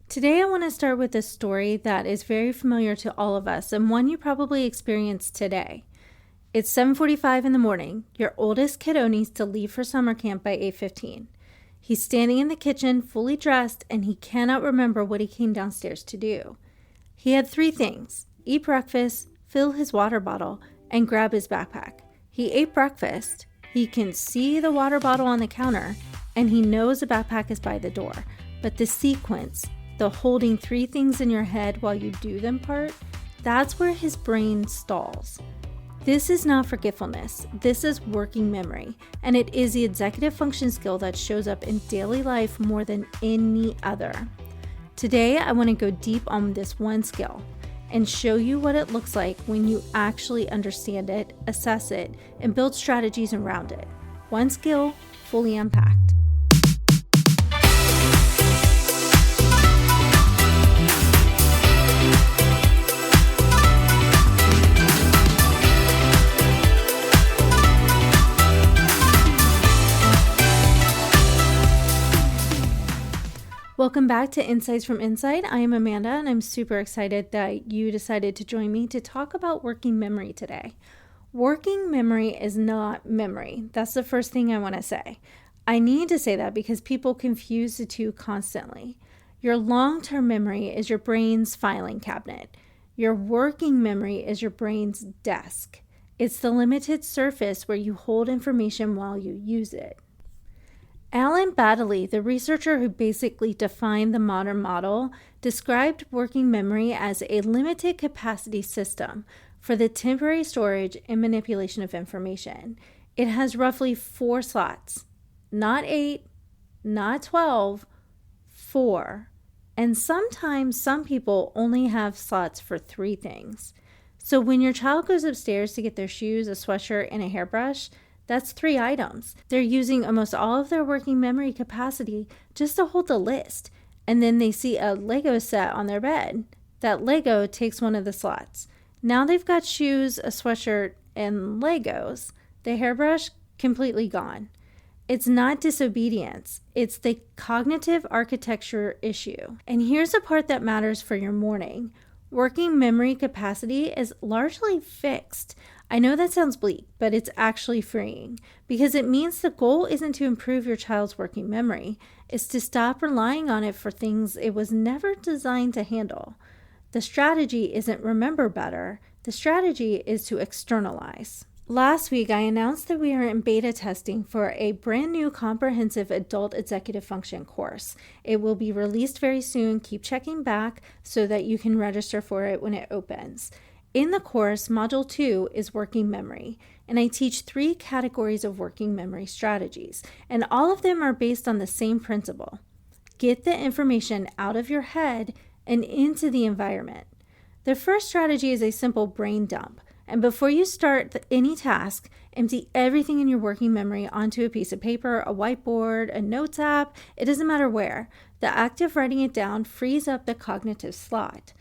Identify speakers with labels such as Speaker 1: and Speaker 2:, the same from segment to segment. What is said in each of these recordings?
Speaker 1: Today I want to start with a story that is very familiar to all of us and one you probably experienced today. It's 7:45 in the morning. Your oldest kiddo needs to leave for summer camp by 8:15. He's standing in the kitchen fully dressed and he cannot remember what he came downstairs to do. He had three things: eat breakfast, fill his water bottle, and grab his backpack. He ate breakfast, he can see the water bottle on the counter, and he knows the backpack is by the door. But the sequence, the holding three things in your head while you do them part, that's where his brain stalls. This is not forgetfulness, this is working memory, and it is the executive function skill that shows up in daily life more than any other. Today, I want to go deep on this one skill and show you what it looks like when you actually understand it, assess it, and build strategies around it. One skill, fully unpacked. Welcome back to Insights from Inside. I am Amanda, and I'm super excited that you decided to join me to talk about working memory today. Working memory is not memory. That's the first thing I want to say. I need to say that because people confuse the two constantly. Your long-term memory is your brain's filing cabinet. Your working memory is your brain's desk. It's the limited surface where you hold information while you use it. Baddeley, the researcher who basically defined the modern model, described working memory as a limited capacity system for the temporary storage and manipulation of information. It has roughly 4 slots, not 8, not 12, 4. And sometimes some people only have slots for 3 things. So when your child goes upstairs to get their shoes, a sweatshirt, and a hairbrush, that's 3 items. They're using almost all of their working memory capacity just to hold the list. And then they see a Lego set on their bed. That Lego takes one of the slots. Now they've got shoes, a sweatshirt, and Legos. The hairbrush, completely gone. It's not disobedience. It's the cognitive architecture issue. And here's the part that matters for your morning. Working memory capacity is largely fixed. I know that sounds bleak, but it's actually freeing because it means the goal isn't to improve your child's working memory. It's to stop relying on it for things it was never designed to handle. The strategy isn't remember better. The strategy is to externalize. Last week, I announced that we are in beta testing for a brand new comprehensive adult executive function course. It will be released very soon. Keep checking back so that you can register for it when it opens. In the course, Module 2 is working memory, and I teach 3 categories of working memory strategies, and all of them are based on the same principle. Get the information out of your head and into the environment. The first strategy is a simple brain dump, and before you start any task, empty everything in your working memory onto a piece of paper, a whiteboard, a notes app, it doesn't matter where. The act of writing it down frees up the cognitive slot.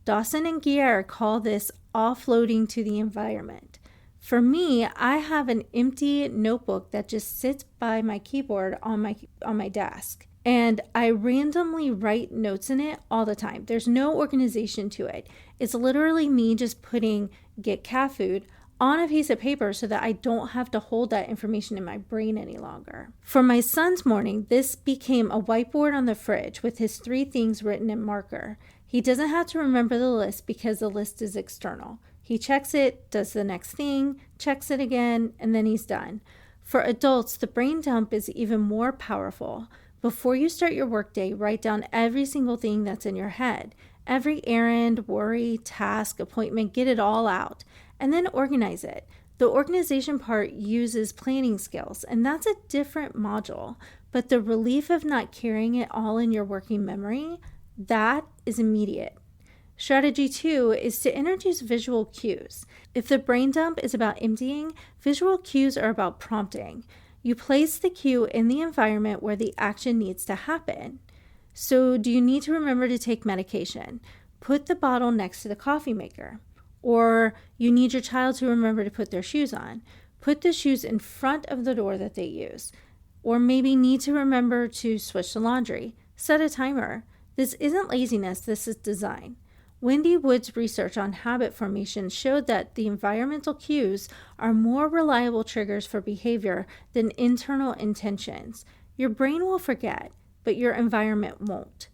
Speaker 1: Dawson and Guare call this offloading to the environment. For me, I have an empty notebook that just sits by my keyboard on my desk, and I randomly write notes in it all the time. There's no organization to it. It's literally me just putting "get cat food" on a piece of paper so that I don't have to hold that information in my brain any longer. For my son's morning, this became a whiteboard on the fridge with his 3 things written in marker. He doesn't have to remember the list because the list is external. He checks it, does the next thing, checks it again, and then he's done. For adults, the brain dump is even more powerful. Before you start your workday, write down every single thing that's in your head. Every errand, worry, task, appointment, get it all out. And then organize it. The organization part uses planning skills, and that's a different module. But the relief of not carrying it all in your working memory, that is immediate. Strategy 2 is to introduce visual cues. If the brain dump is about emptying, visual cues are about prompting. You place the cue in the environment where the action needs to happen. So, do you need to remember to take medication? Put the bottle next to the coffee maker. Or you need your child to remember to put their shoes on. Put the shoes in front of the door that they use. Or maybe need to remember to switch the laundry. Set a timer. This isn't laziness, this is design. Wendy Wood's research on habit formation showed that the environmental cues are more reliable triggers for behavior than internal intentions. Your brain will forget, but your environment won't.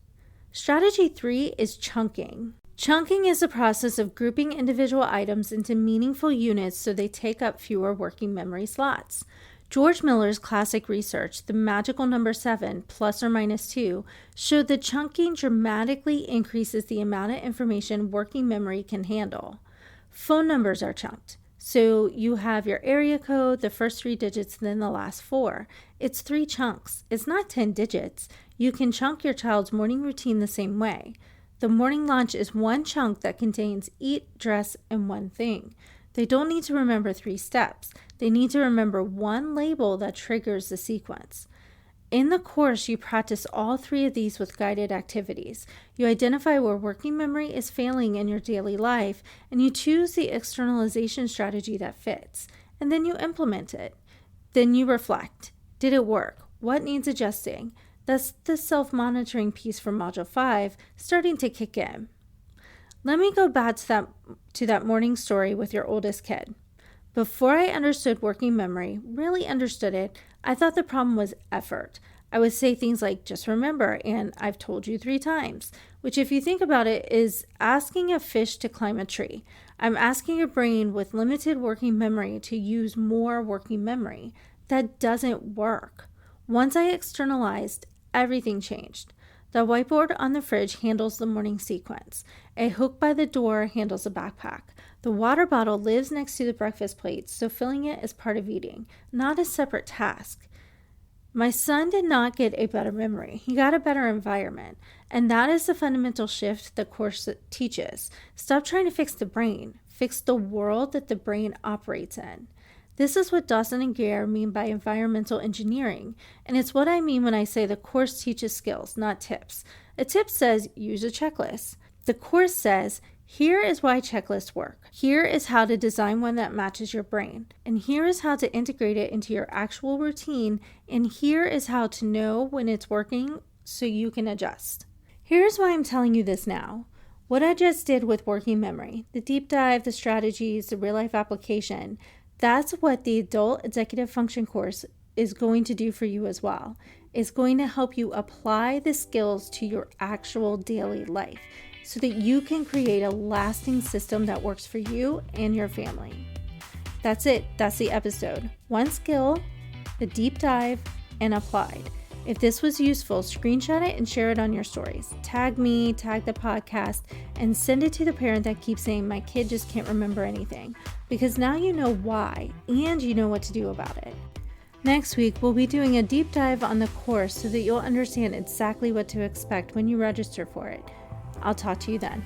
Speaker 1: Strategy 3 is chunking. Chunking is the process of grouping individual items into meaningful units so they take up fewer working memory slots. George Miller's classic research, the magical number 7 plus or minus 2, showed that chunking dramatically increases the amount of information working memory can handle. Phone numbers are chunked. So you have your area code, the first 3 digits, and then the last 4. It's 3 chunks. It's not 10 digits. You can chunk your child's morning routine the same way. The morning lunch is 1 chunk that contains eat, dress, and 1 thing. They don't need to remember 3 steps. They need to remember 1 label that triggers the sequence. In the course, you practice all 3 of these with guided activities. You identify where working memory is failing in your daily life, and you choose the externalization strategy that fits, and then you implement it. Then you reflect. Did it work? What needs adjusting? That's the self-monitoring piece from Module 5 starting to kick in. Let me go back to that morning story with your oldest kid. Before I understood working memory, really understood it, I thought the problem was effort. I would say things like, just remember, and I've told you 3 times, which if you think about it is asking a fish to climb a tree. I'm asking your brain with limited working memory to use more working memory. That doesn't work. Once I externalized, everything changed. The whiteboard on the fridge handles the morning sequence. A hook by the door handles the backpack. The water bottle lives next to the breakfast plate, so filling it is part of eating, not a separate task. My son did not get a better memory. He got a better environment. And that is the fundamental shift the course teaches. Stop trying to fix the brain. Fix the world that the brain operates in. This is what Dawson and Guare mean by environmental engineering, and it's what I mean when I say the course teaches skills, not tips. A tip says, use a checklist. The course says, here is why checklists work. Here is how to design one that matches your brain. And here is how to integrate it into your actual routine. And here is how to know when it's working so you can adjust. Here's why I'm telling you this now. What I just did with working memory, the deep dive, the strategies, the real life application, that's what the Adult Executive Function course is going to do for you as well. It's going to help you apply the skills to your actual daily life so that you can create a lasting system that works for you and your family. That's it. That's the episode. 1 skill, the deep dive, and applied. If this was useful, screenshot it and share it on your stories. Tag me, tag the podcast, and send it to the parent that keeps saying, my kid just can't remember anything. Because now you know why, and you know what to do about it. Next week, we'll be doing a deep dive on the course so that you'll understand exactly what to expect when you register for it. I'll talk to you then.